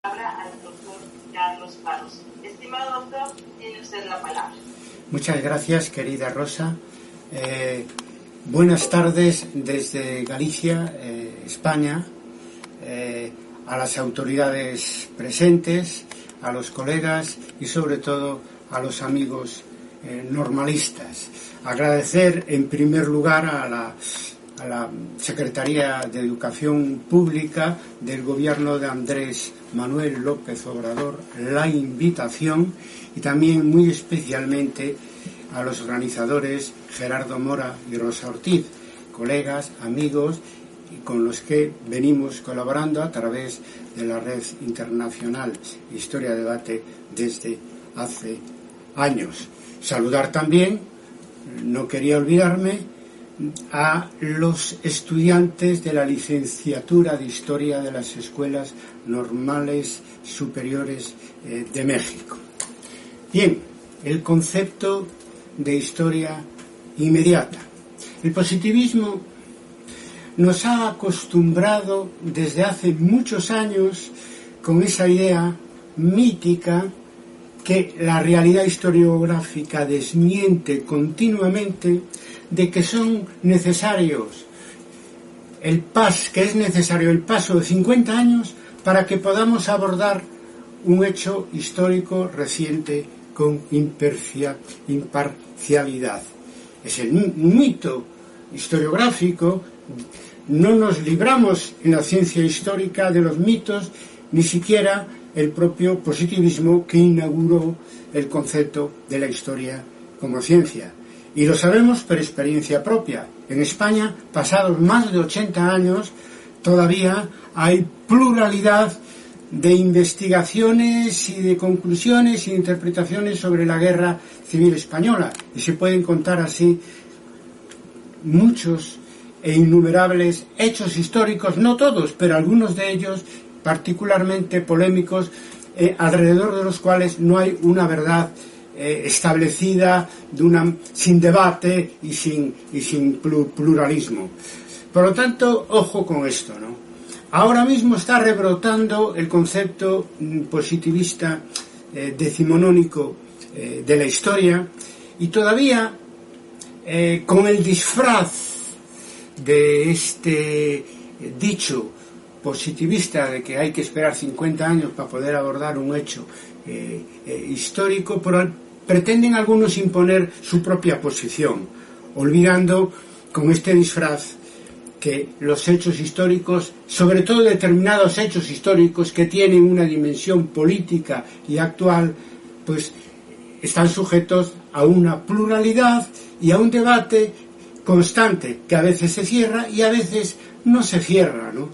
Al doctor Carlos Paros. Estimado doctor, tiene usted la palabra. Muchas gracias, querida Rosa. Buenas tardes desde Galicia, España, a las autoridades presentes, a los colegas y sobre todo a los amigos normalistas. Agradecer en primer lugar a la Secretaría de Educación Pública del Gobierno de Andrés Manuel López Obrador la invitación y también muy especialmente a los organizadores Gerardo Mora y Rosa Ortiz, colegas, amigos y con los que venimos colaborando a través de la Red Internacional Historia Debate desde hace años. Saludar también, no quería olvidarme, a los estudiantes de la licenciatura de Historia de las Escuelas Normales Superiores de México. Bien, el concepto de historia inmediata. El positivismo nos ha acostumbrado desde hace muchos años con esa idea mítica que la realidad historiográfica desmiente continuamente de que son necesarios que es necesario el paso de 50 años para que podamos abordar un hecho histórico reciente con imparcialidad. Es un mito historiográfico. No nos libramos en la ciencia histórica de los mitos, ni siquiera el propio positivismo que inauguró el concepto de la historia como ciencia. Y lo sabemos por experiencia propia. En España, pasados más de 80 años, todavía hay pluralidad de investigaciones y de conclusiones y interpretaciones sobre la Guerra Civil Española. Y se pueden contar así muchos e innumerables hechos históricos, no todos, pero algunos de ellos particularmente polémicos, alrededor de los cuales no hay una verdad establecida, sin debate y sin pluralismo. Por lo tanto, ojo con esto, ¿no? Ahora mismo está rebrotando el concepto positivista decimonónico de la historia y todavía con el disfraz de este dicho positivista de que hay que esperar 50 años para poder abordar un hecho histórico, pretenden algunos imponer su propia posición, olvidando con este disfraz que los hechos históricos, sobre todo determinados hechos históricos que tienen una dimensión política y actual, pues están sujetos a una pluralidad y a un debate constante que a veces se cierra y a veces no se cierra, ¿no?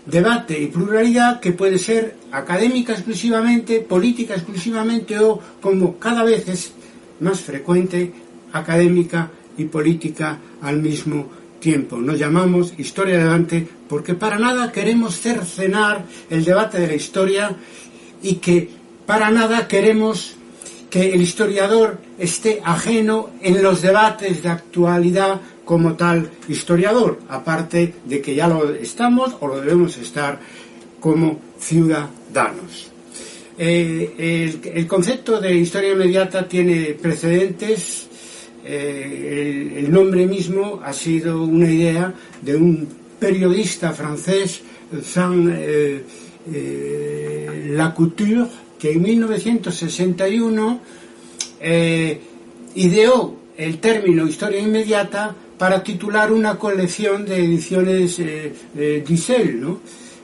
Debate y pluralidad que puede ser académica exclusivamente, política exclusivamente o, como cada vez es más frecuente, académica y política al mismo tiempo. Nos llamamos Historia Debate porque para nada queremos cercenar el debate de la historia y que para nada queremos que el historiador esté ajeno en los debates de actualidad como tal historiador, aparte de que ya lo estamos o lo debemos estar como ciudadanos. El concepto de historia inmediata tiene precedentes. El nombre mismo ha sido una idea de un periodista francés, Jean Lacouture, que en 1961 ideó el término historia inmediata para titular una colección de ediciones Dissel, ¿no?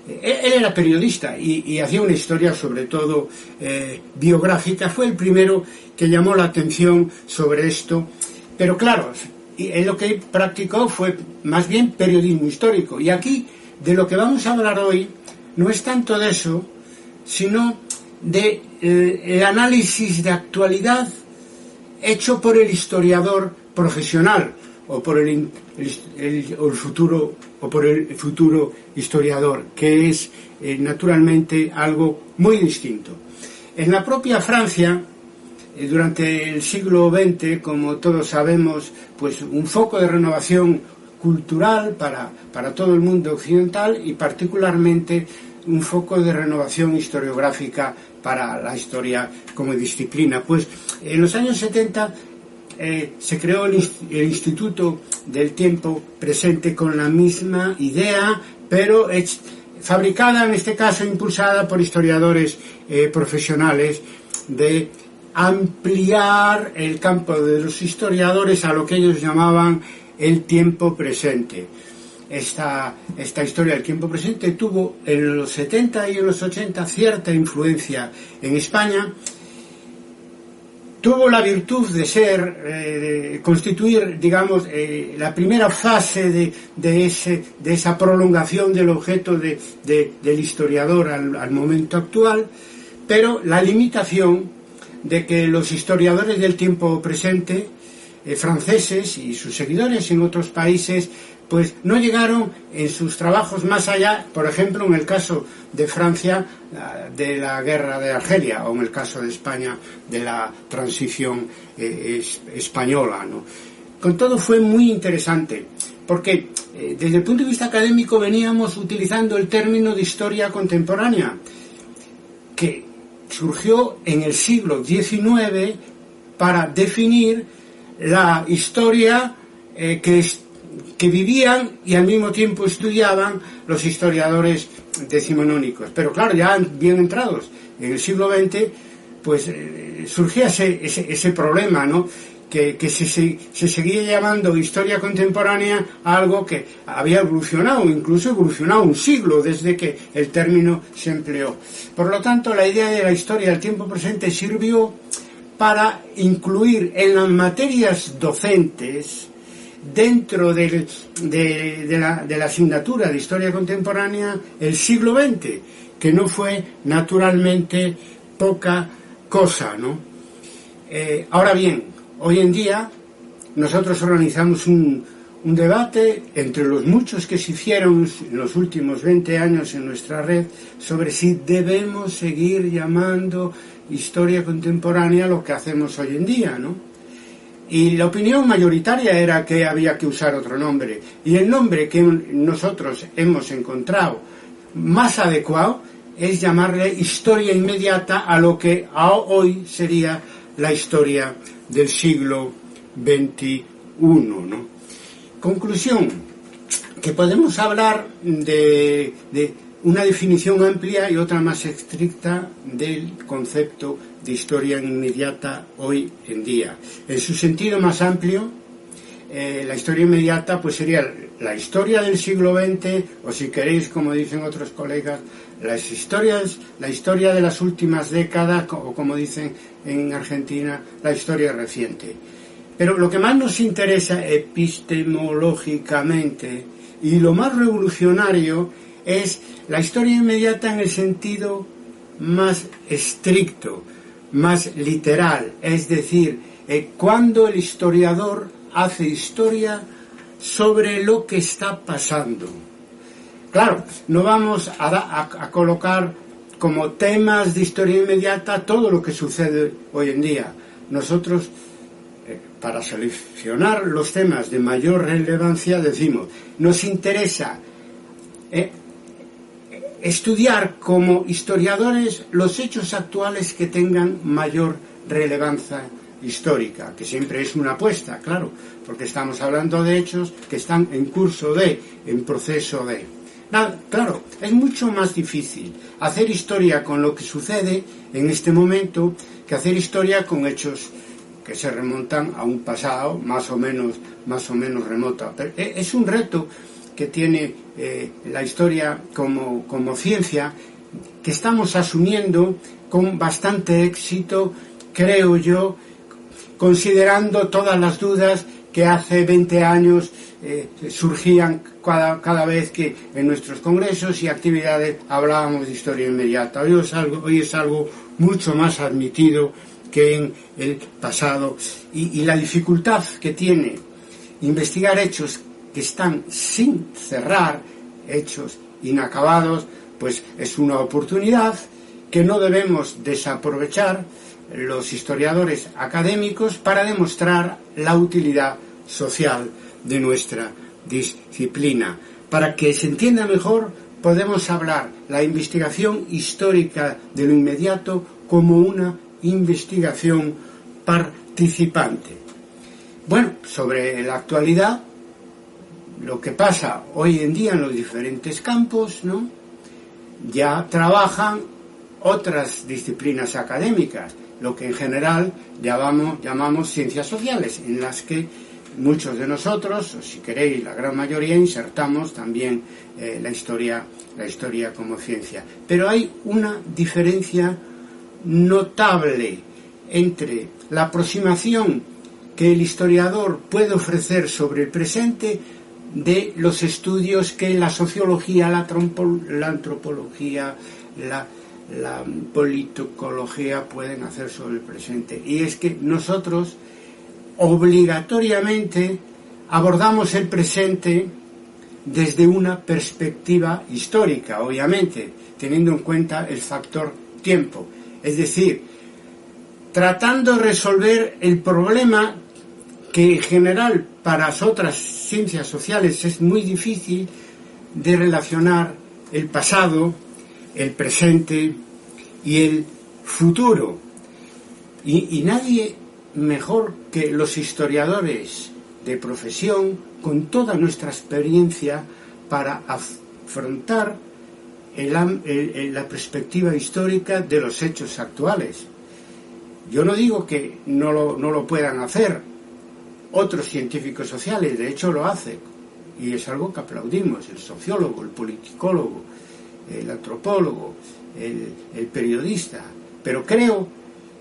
Él era periodista y hacía una historia sobre todo biográfica. Fue el primero que llamó la atención sobre esto, pero claro, él lo que practicó fue más bien periodismo histórico. Y aquí de lo que vamos a hablar hoy no es tanto de eso, sino de el análisis de actualidad hecho por el historiador profesional o por el futuro historiador, que es naturalmente algo muy distinto. En la propia Francia, durante el siglo XX, como todos sabemos, pues un foco de renovación cultural para todo el mundo occidental y particularmente un foco de renovación historiográfica para la historia como disciplina. Pues en los años 70 se creó el Instituto del Tiempo Presente con la misma idea, pero fabricada, en este caso impulsada por historiadores profesionales, de ampliar el campo de los historiadores a lo que ellos llamaban el tiempo presente. Esta historia del tiempo presente tuvo en los 70 y en los 80 cierta influencia en España. Tuvo la virtud de ser, constituir, digamos, la primera fase de esa prolongación del objeto del historiador al momento actual, pero la limitación de que los historiadores del tiempo presente, franceses y sus seguidores en otros países, pues no llegaron en sus trabajos más allá, por ejemplo, en el caso de Francia, de la guerra de Argelia, o en el caso de España, de la transición española, ¿no? Con todo fue muy interesante, porque desde el punto de vista académico veníamos utilizando el término de historia contemporánea, que surgió en el siglo XIX para definir la historia que vivían y al mismo tiempo estudiaban los historiadores decimonónicos. Pero claro, ya bien entrados en el siglo XX, pues surgía ese problema, ¿no? Que se seguía llamando historia contemporánea a algo que había evolucionado, incluso evolucionado un siglo desde que el término se empleó. Por lo tanto, la idea de la historia del tiempo presente sirvió para incluir en las materias docentes, dentro de la asignatura de historia contemporánea, el siglo XX, que no fue naturalmente poca cosa, ¿no? Ahora bien, hoy en día nosotros organizamos un debate entre los muchos que se hicieron en los últimos 20 años en nuestra red sobre si debemos seguir llamando historia contemporánea lo que hacemos hoy en día, ¿no? Y la opinión mayoritaria era que había que usar otro nombre. Y el nombre que nosotros hemos encontrado más adecuado es llamarle historia inmediata a lo que hoy sería la historia del siglo XXI, ¿no? Conclusión, que podemos hablar de una definición amplia y otra más estricta del concepto de historia inmediata hoy en día. En su sentido más amplio, la historia inmediata pues sería la historia del siglo XX, o si queréis, como dicen otros colegas, la historia de las últimas décadas, o como dicen en Argentina, la historia reciente. Pero lo que más nos interesa epistemológicamente y lo más revolucionario es la historia inmediata en el sentido más estricto, más literal, es decir, cuando el historiador hace historia sobre lo que está pasando. Claro, no vamos a colocar como temas de historia inmediata todo lo que sucede hoy en día. Nosotros, para seleccionar los temas de mayor relevancia, decimos, nos interesa estudiar como historiadores los hechos actuales que tengan mayor relevancia histórica, que siempre es una apuesta, claro, porque estamos hablando de hechos que están en curso en proceso de. Claro, es mucho más difícil hacer historia con lo que sucede en este momento que hacer historia con hechos que se remontan a un pasado más o menos remoto. Pero es un reto que tiene la historia como ciencia, que estamos asumiendo con bastante éxito, creo yo, considerando todas las dudas que hace 20 años surgían cada vez que en nuestros congresos y actividades hablábamos de historia inmediata. Hoy es algo mucho más admitido que en el pasado, y la dificultad que tiene investigar hechos que están sin cerrar, hechos inacabados, pues es una oportunidad que no debemos desaprovechar los historiadores académicos para demostrar la utilidad social de nuestra disciplina, para que se entienda mejor podemos hablar la investigación histórica de lo inmediato como una investigación participante. Bueno, sobre la actualidad, lo que pasa hoy en día en los diferentes campos, ¿no? Ya trabajan otras disciplinas académicas, lo que en general llamamos ciencias sociales, en las que muchos de nosotros, o si queréis la gran mayoría, insertamos también la historia como ciencia. Pero hay una diferencia notable entre la aproximación que el historiador puede ofrecer sobre el presente de los estudios que la sociología, la antropología, la politicología pueden hacer sobre el presente. Y es que nosotros obligatoriamente abordamos el presente desde una perspectiva histórica, obviamente, teniendo en cuenta el factor tiempo. Es decir, tratando de resolver el problema que en general para las otras ciencias sociales es muy difícil de relacionar el pasado, el presente y el futuro. Y nadie mejor que los historiadores de profesión, con toda nuestra experiencia, para afrontar la perspectiva histórica de los hechos actuales. Yo no digo que no lo puedan hacer otros científicos sociales, de hecho lo hacen, y es algo que aplaudimos, el sociólogo, el politicólogo, el antropólogo, el periodista, pero creo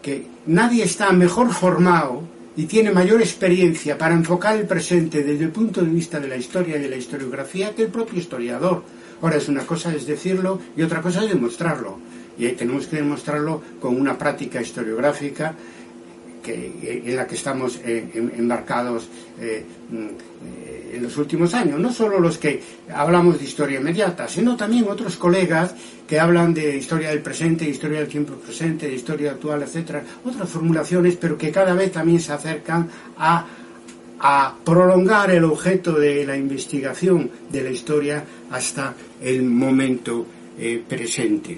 que nadie está mejor formado y tiene mayor experiencia para enfocar el presente desde el punto de vista de la historia y de la historiografía que el propio historiador. Ahora, una cosa es decirlo y otra cosa es demostrarlo, y ahí tenemos que demostrarlo con una práctica historiográfica en la que estamos embarcados en los últimos años. No solo los que hablamos de historia inmediata, sino también otros colegas que hablan de historia del presente, de historia del tiempo presente, de historia actual, etcétera, otras formulaciones, pero que cada vez también se acercan a prolongar el objeto de la investigación de la historia hasta el momento presente.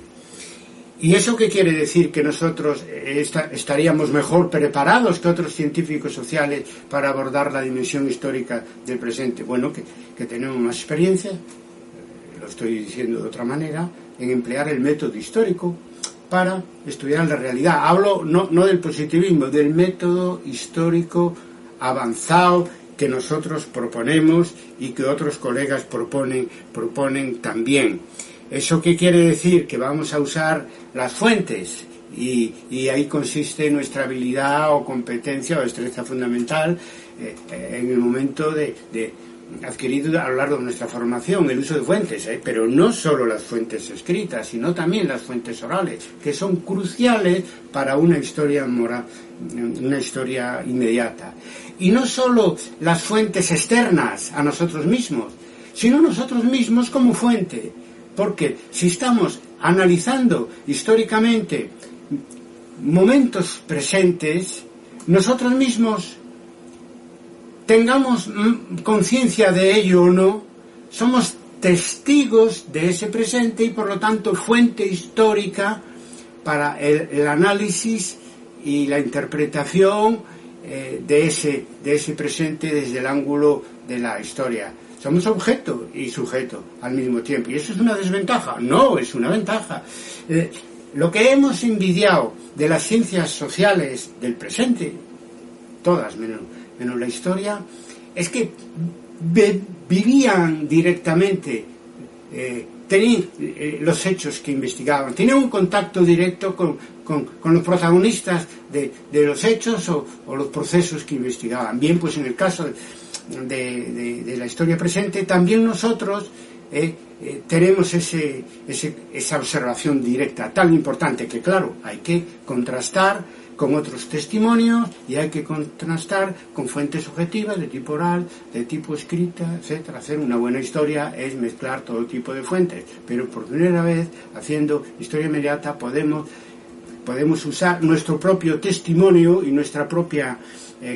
¿Y eso qué quiere decir? ¿Que nosotros estaríamos mejor preparados que otros científicos sociales para abordar la dimensión histórica del presente? Bueno, que tenemos más experiencia, lo estoy diciendo de otra manera, en emplear el método histórico para estudiar la realidad. Hablo no del positivismo, del método histórico avanzado que nosotros proponemos y que otros colegas proponen también. ¿Eso qué quiere decir? Que vamos a usar las fuentes y ahí consiste nuestra habilidad o competencia o destreza fundamental en el momento de adquirido a lo largo de nuestra formación, el uso de fuentes, pero no solo las fuentes escritas, sino también las fuentes orales, que son cruciales para una historia moral, una historia inmediata. Y no solo las fuentes externas a nosotros mismos, sino nosotros mismos como fuente. Porque si estamos analizando históricamente momentos presentes, nosotros mismos, tengamos conciencia de ello o no, somos testigos de ese presente y por lo tanto fuente histórica para el análisis y la interpretación de ese presente desde el ángulo de la historia. Somos objeto y sujeto al mismo tiempo. ¿Y eso es una desventaja? No, es una ventaja. Lo que hemos envidiado de las ciencias sociales del presente, todas menos la historia, es que vivían directamente, tenían los hechos que investigaban, tenían un contacto directo con los protagonistas de los hechos o los procesos que investigaban. Bien, pues en el caso de la historia presente, también nosotros tenemos esa observación directa tan importante que, claro, hay que contrastar con otros testimonios y hay que contrastar con fuentes objetivas de tipo oral, de tipo escrita, etcétera. Hacer una buena historia es mezclar todo tipo de fuentes, pero por primera vez, haciendo historia inmediata, podemos podemos usar nuestro propio testimonio y nuestra propia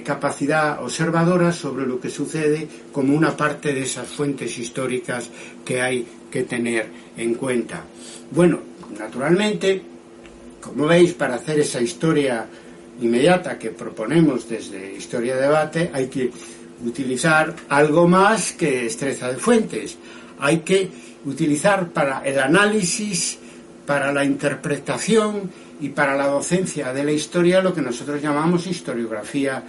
capacidad observadora sobre lo que sucede como una parte de esas fuentes históricas que hay que tener en cuenta. Bueno, naturalmente, como veis, para hacer esa historia inmediata que proponemos desde Historia Debate, hay que utilizar algo más que destreza de fuentes. Hay que utilizar para el análisis, para la interpretación y para la docencia de la historia lo que nosotros llamamos historiografía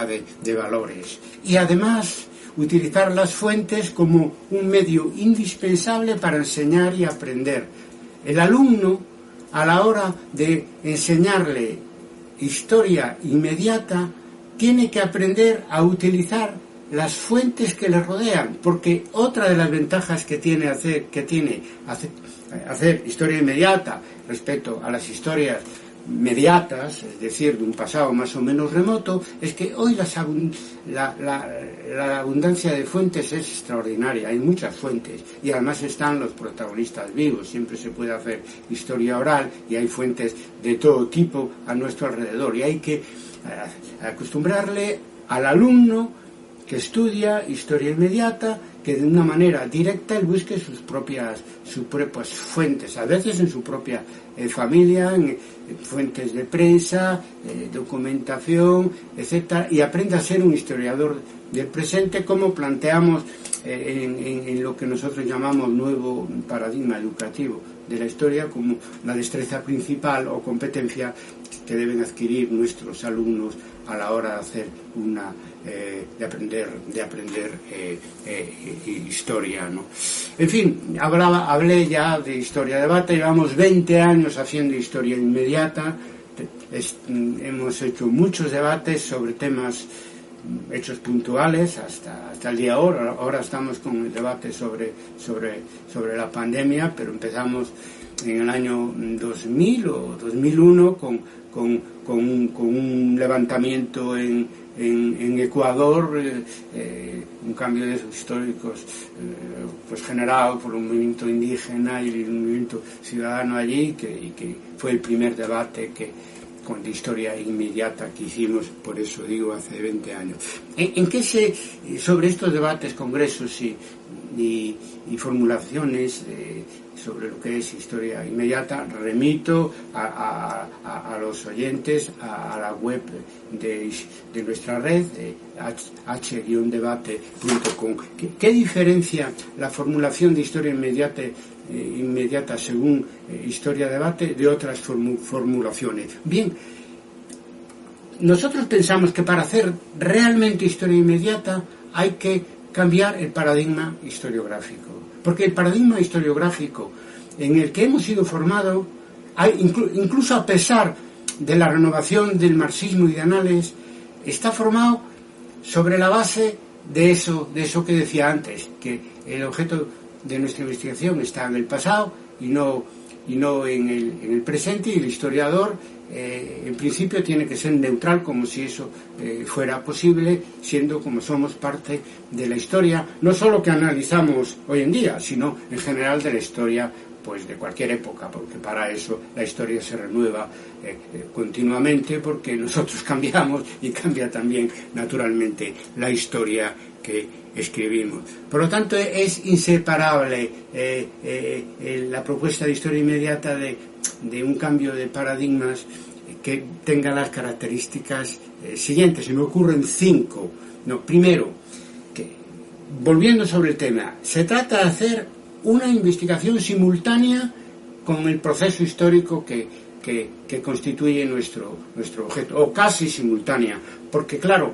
de valores. Y además utilizar las fuentes como un medio indispensable para enseñar y aprender. El alumno, a la hora de enseñarle historia inmediata, tiene que aprender a utilizar las fuentes que le rodean, porque otra de las ventajas que tiene hacer historia inmediata respecto a las historias mediatas, es decir, de un pasado más o menos remoto, es que hoy la abundancia de fuentes es extraordinaria, hay muchas fuentes y además están los protagonistas vivos, siempre se puede hacer historia oral y hay fuentes de todo tipo a nuestro alrededor y hay que acostumbrarle al alumno que estudia historia inmediata que de una manera directa él busque sus propias fuentes, a veces en su propia familia, en fuentes de prensa, documentación, etcétera, y aprenda a ser un historiador del presente, como planteamos en lo que nosotros llamamos nuevo paradigma educativo de la historia, como la destreza principal o competencia que deben adquirir nuestros alumnos a la hora de hacer de aprender historia, ¿no? En fin, hablé ya de Historia Debate, llevamos 20 años haciendo historia inmediata, hemos hecho muchos debates sobre temas hechos puntuales hasta el día de hoy. Ahora estamos con el debate sobre la pandemia, pero empezamos en el año 2000 o 2001 con un levantamiento en Ecuador, un cambio de esos históricos pues generado por un movimiento indígena y un movimiento ciudadano allí, que fue el primer debate de historia inmediata que hicimos, por eso digo, hace 20 años. Sobre estos debates, congresos y formulaciones sobre lo que es historia inmediata, remito a los oyentes a la web de nuestra red, h-debate.com. ¿Qué diferencia la formulación de historia inmediata según Historia Debate de otras formulaciones? Bien, nosotros pensamos que para hacer realmente historia inmediata hay que cambiar el paradigma historiográfico, porque el paradigma historiográfico en el que hemos sido formados, incluso a pesar de la renovación del marxismo y de Annales, está formado sobre la base de eso que decía antes, que el objeto de nuestra investigación está en el pasado y no en el presente, y el historiador en principio tiene que ser neutral, como si eso fuera posible, siendo como somos parte de la historia, no solo que analizamos hoy en día, sino en general de la historia pues de cualquier época, porque para eso la historia se renueva continuamente, porque nosotros cambiamos y cambia también naturalmente la historia que escribimos. Por lo tanto, es inseparable la propuesta de historia inmediata de un cambio de paradigmas que tenga las características siguientes. Se me ocurren 5. Primero, volviendo sobre el tema, se trata de hacer una investigación simultánea con el proceso histórico que constituye nuestro objeto, o casi simultánea, porque claro,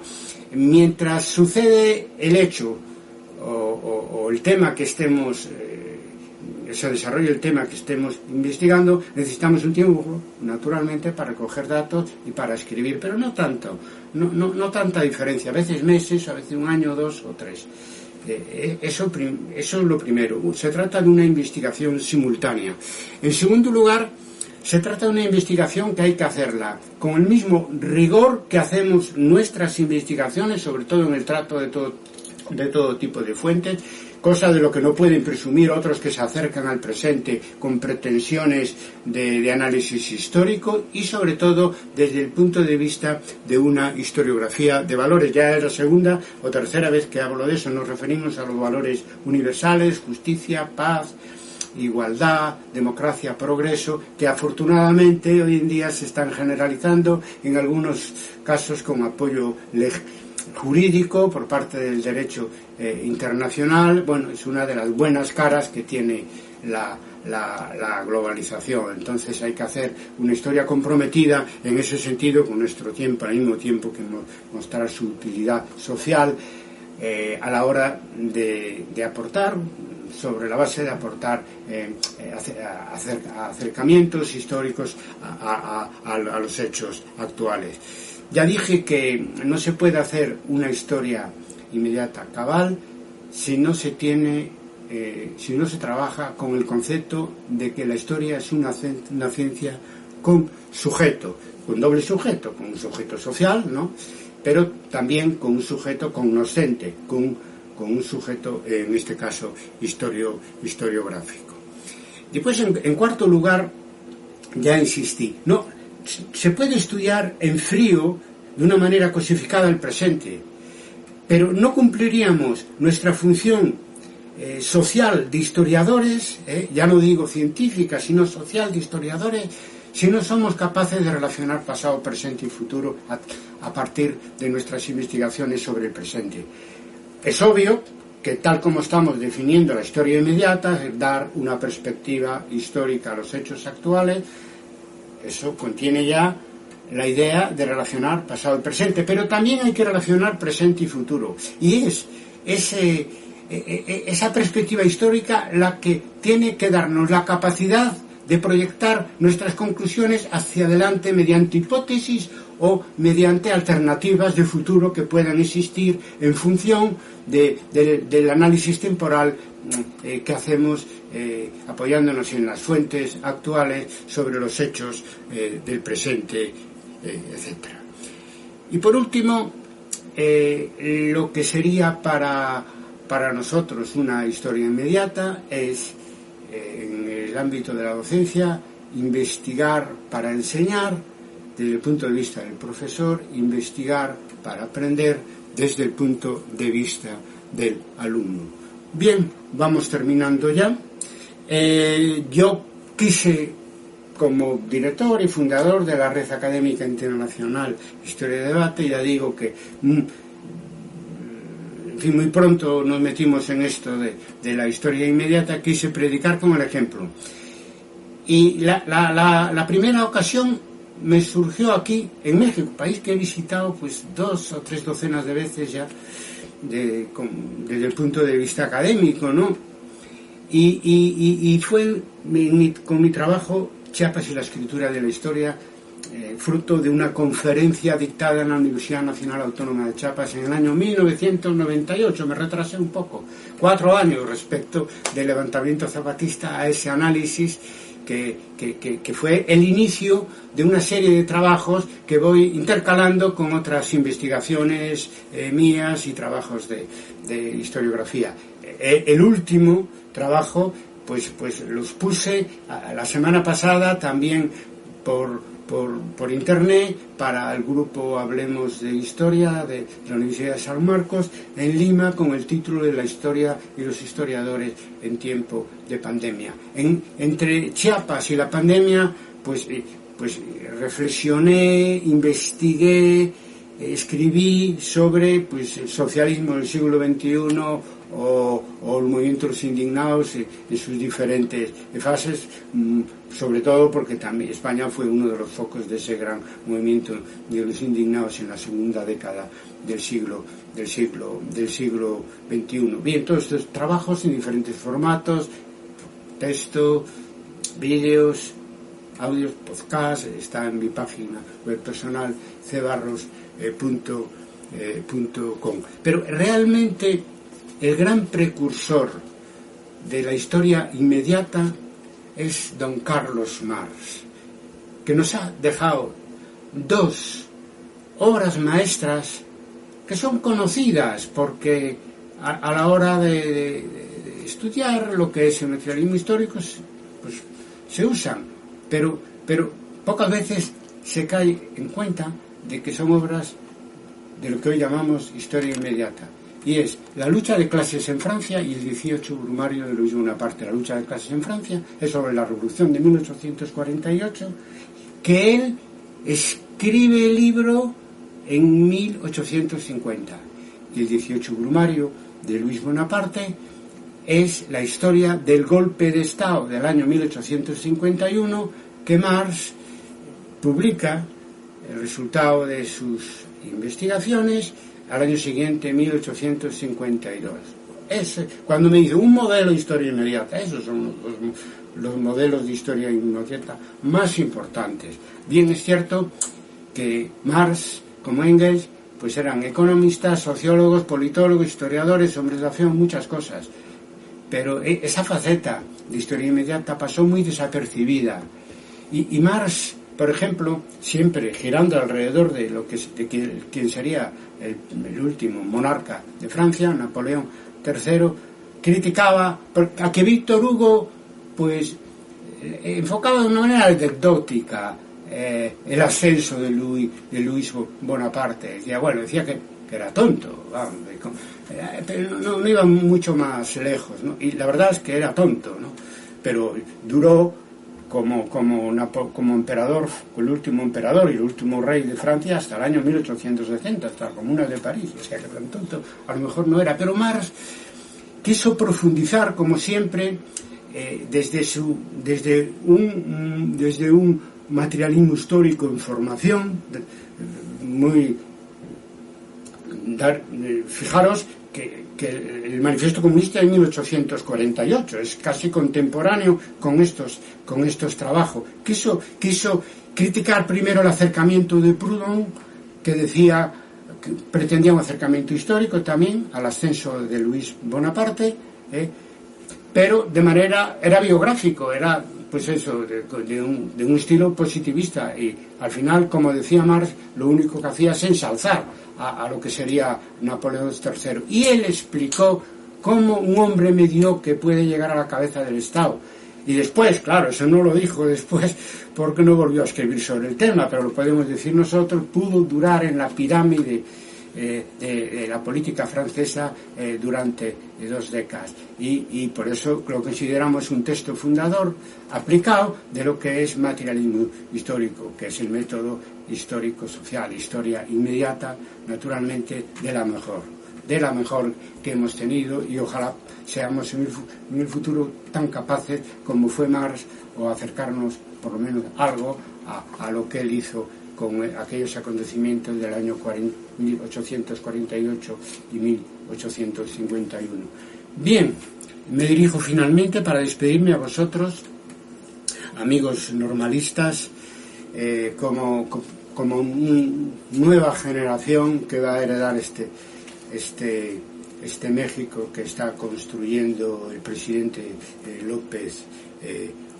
mientras sucede el hecho o el tema que estemos, se desarrolla el tema que estemos investigando, necesitamos un tiempo, naturalmente, para recoger datos y para escribir, pero no tanto, no tanta diferencia, a veces meses, a veces un año, 2 o 3. Eso es lo primero. Se trata de una investigación simultánea. En segundo lugar, se trata de una investigación que hay que hacerla con el mismo rigor que hacemos nuestras investigaciones, sobre todo en el trato de todo tipo de fuentes, cosa de lo que no pueden presumir otros que se acercan al presente con pretensiones de análisis histórico, y sobre todo desde el punto de vista de una historiografía de valores. Ya es la segunda o tercera vez que hablo de eso. Nos referimos a los valores universales: justicia, paz, igualdad, democracia, progreso, que afortunadamente hoy en día se están generalizando, en algunos casos con apoyo jurídico por parte del derecho internacional. Bueno, es una de las buenas caras que tiene la globalización. Entonces hay que hacer una historia comprometida en ese sentido con nuestro tiempo, al mismo tiempo que mostrar su utilidad social a la hora de aportar, sobre la base de aportar acercamientos históricos a los hechos actuales. Ya dije que no se puede hacer una historia inmediata cabal si no se trabaja con el concepto de que la historia es una ciencia con sujeto, con doble sujeto, con un sujeto social, ¿no?, pero también con un sujeto cognoscente, con un sujeto, en este caso, historiográfico. Después, en cuarto lugar, ya insistí, no se puede estudiar en frío, de una manera cosificada, el presente, pero no cumpliríamos nuestra función social de historiadores, ya no digo científica, sino social de historiadores, si no somos capaces de relacionar pasado, presente y futuro a partir de nuestras investigaciones sobre el presente. Es obvio que, tal como estamos definiendo la historia inmediata, es dar una perspectiva histórica a los hechos actuales. Eso contiene ya la idea de relacionar pasado y presente, pero también hay que relacionar presente y futuro. Y es esa perspectiva histórica la que tiene que darnos la capacidad de proyectar nuestras conclusiones hacia adelante mediante hipótesis o mediante alternativas de futuro que puedan existir en función del análisis temporal que hacemos apoyándonos en las fuentes actuales sobre los hechos del presente, etc. Y por último, lo que sería para nosotros una historia inmediata es, en el ámbito de la docencia, investigar para enseñar desde el punto de vista del profesor, investigar para aprender desde el punto de vista del alumno. Bien, vamos terminando ya. Yo quise, como director y fundador de la Red Académica Internacional Historia y Debate, ya digo que muy pronto nos metimos en esto de la historia inmediata, quise predicar con el ejemplo. Y la primera ocasión me surgió aquí, en México, país que he visitado pues 2 o 3 docenas de veces ya, desde el punto de vista académico, ¿no? Y fue con mi trabajo Chiapas y la escritura de la historia, fruto de una conferencia dictada en la Universidad Nacional Autónoma de Chiapas en el año 1998, me retrasé un poco, 4 años respecto del levantamiento zapatista, a ese análisis que fue el inicio de una serie de trabajos que voy intercalando con otras investigaciones mías y trabajos de historiografía. El último trabajo pues los puse la semana pasada también por internet para el grupo Hablemos de Historia de la Universidad de San Marcos en Lima, con el título de La historia y los historiadores en tiempo de pandemia. Entre Chiapas y la pandemia pues reflexioné, investigué, escribí sobre pues el socialismo del siglo XXI o el movimiento de los indignados en sus diferentes fases, sobre todo porque también España fue uno de los focos de ese gran movimiento de los indignados en la segunda década del siglo XXI. Bien, todos estos trabajos en diferentes formatos: texto, vídeos, audios, podcast, está en mi página web personal cebarros.com. Pero realmente el gran precursor de la historia inmediata es don Carlos Marx, que nos ha dejado 2 obras maestras que son conocidas porque a la hora de estudiar lo que es el materialismo histórico, pues se usan, pero pocas veces se cae en cuenta de que son obras de lo que hoy llamamos historia inmediata, y es la lucha de clases en Francia y el 18 Brumario de Luis Bonaparte. La lucha de clases en Francia es sobre la Revolución de 1848, que él escribe el libro en 1850, y el 18 Brumario de Luis Bonaparte es la historia del golpe de Estado del año 1851, que Marx publica el resultado de sus investigaciones al año siguiente, 1852. Es cuando me dice un modelo de historia inmediata, esos son los modelos de historia inmediata más importantes. Bien es cierto que Marx, como Engels, pues eran economistas, sociólogos, politólogos, historiadores, hombres de acción, muchas cosas. Pero esa faceta de historia inmediata pasó muy desapercibida. Y Marx, por ejemplo, siempre girando alrededor de quien sería el último monarca de Francia, Napoleón III, criticaba a que Víctor Hugo pues enfocaba de una manera anecdótica el ascenso de Luis Bonaparte. Decía que era tonto, pero no iba mucho más lejos, ¿no? Y la verdad es que era tonto, ¿no? Pero duró como emperador, el último emperador y el último rey de Francia hasta el año 1860, hasta la Comuna de París. O sea que tan tonto a lo mejor no era, pero Marx quiso profundizar, como siempre, desde un materialismo histórico en formación fijaros que el Manifiesto Comunista de 1848 es casi contemporáneo con estos trabajos. Quiso criticar primero el acercamiento de Proudhon, que decía que pretendía un acercamiento histórico también al ascenso de Luis Bonaparte, pero de manera, era biográfico, era pues eso, de un estilo positivista, y al final, como decía Marx, lo único que hacía es ensalzar a lo que sería Napoleón III. Y él explicó cómo un hombre mediocre puede llegar a la cabeza del Estado. Y después, claro, eso no lo dijo después porque no volvió a escribir sobre el tema, pero lo podemos decir nosotros, pudo durar en la pirámide de la política francesa durante 2 décadas. Y por eso lo consideramos un texto fundador aplicado de lo que es materialismo histórico, que es el método histórico-social, historia inmediata, naturalmente de la mejor que hemos tenido, y ojalá seamos en el futuro tan capaces como fue Marx, o acercarnos por lo menos algo a lo que él hizo con aquellos acontecimientos del año 1848 y 1851. Bien, me dirijo finalmente para despedirme a vosotros, amigos normalistas, como nueva generación que va a heredar este México que está construyendo el presidente López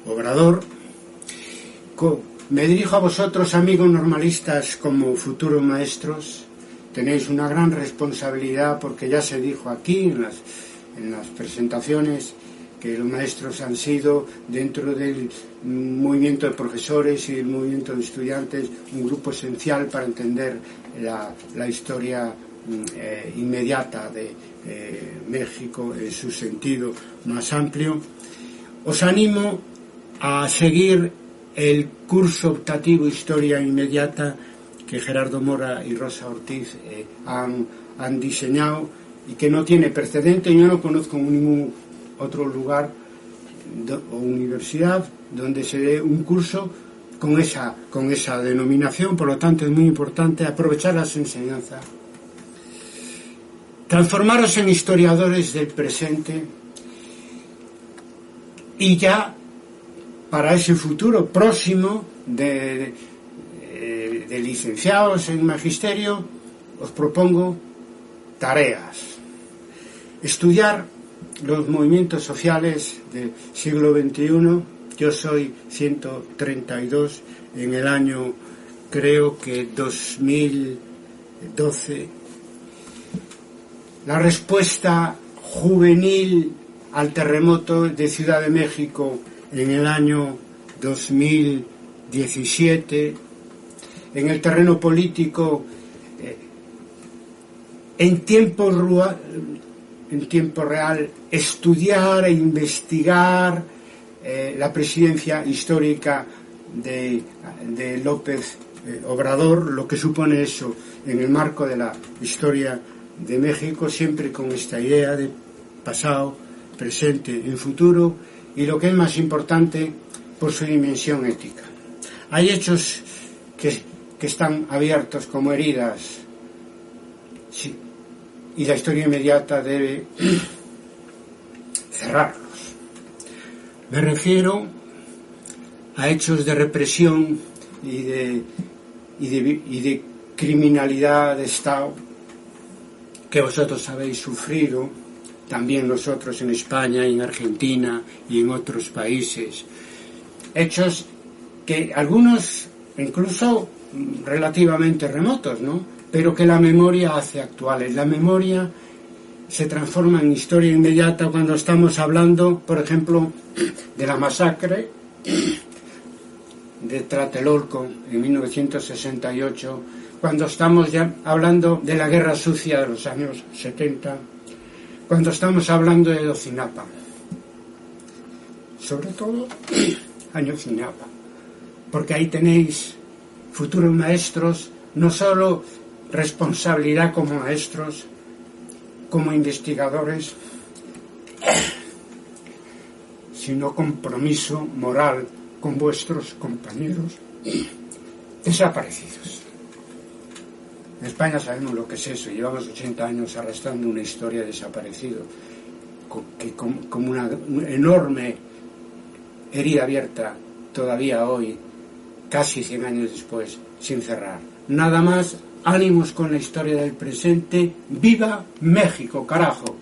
Obrador. Me dirijo a vosotros, amigos normalistas, como futuros maestros. Tenéis una gran responsabilidad, porque ya se dijo aquí en las presentaciones que los maestros han sido, dentro del movimiento de profesores y del movimiento de estudiantes, un grupo esencial para entender la historia inmediata de México en su sentido más amplio. Os animo a seguir el curso optativo Historia Inmediata que Gerardo Mora y Rosa Ortiz han diseñado, y que no tiene precedente. Yo no conozco ningún otro lugar o universidad donde se dé un curso con esa denominación. Por lo tanto, es muy importante aprovechar las enseñanzas, transformaros en historiadores del presente, y ya para ese futuro próximo de licenciados en magisterio, os propongo tareas. Estudiar los movimientos sociales del siglo XXI. Yo soy 132 en el año, creo que 2012. La respuesta juvenil al terremoto de Ciudad de México en el año 2017, en el terreno político, en tiempo real, estudiar e investigar la presidencia histórica de López Obrador, lo que supone eso en el marco de la historia de México, siempre con esta idea de pasado, presente y futuro, y lo que es más importante, por su dimensión ética. Hay hechos que están abiertos como heridas, sí, y la historia inmediata debe cerrarlos. Me refiero a hechos de represión y de criminalidad de Estado que vosotros habéis sufrido, también nosotros en España, en Argentina y en otros países. Hechos que algunos incluso relativamente remotos, ¿no?, pero que la memoria hace actuales. La memoria se transforma en historia inmediata cuando estamos hablando, por ejemplo, de la masacre de Tlatelolco en 1968, cuando estamos ya hablando de la guerra sucia de los años 70, cuando estamos hablando de Ayotzinapa, sobre todo Ayotzinapa, porque ahí tenéis futuros maestros, no solo responsabilidad como maestros, como investigadores, sino compromiso moral con vuestros compañeros desaparecidos. En España sabemos lo que es eso, llevamos 80 años arrastrando una historia de desaparecido, como una enorme herida abierta todavía hoy, casi 100 años después, sin cerrar. Nada más, ánimos con la historia del presente. ¡Viva México, carajo!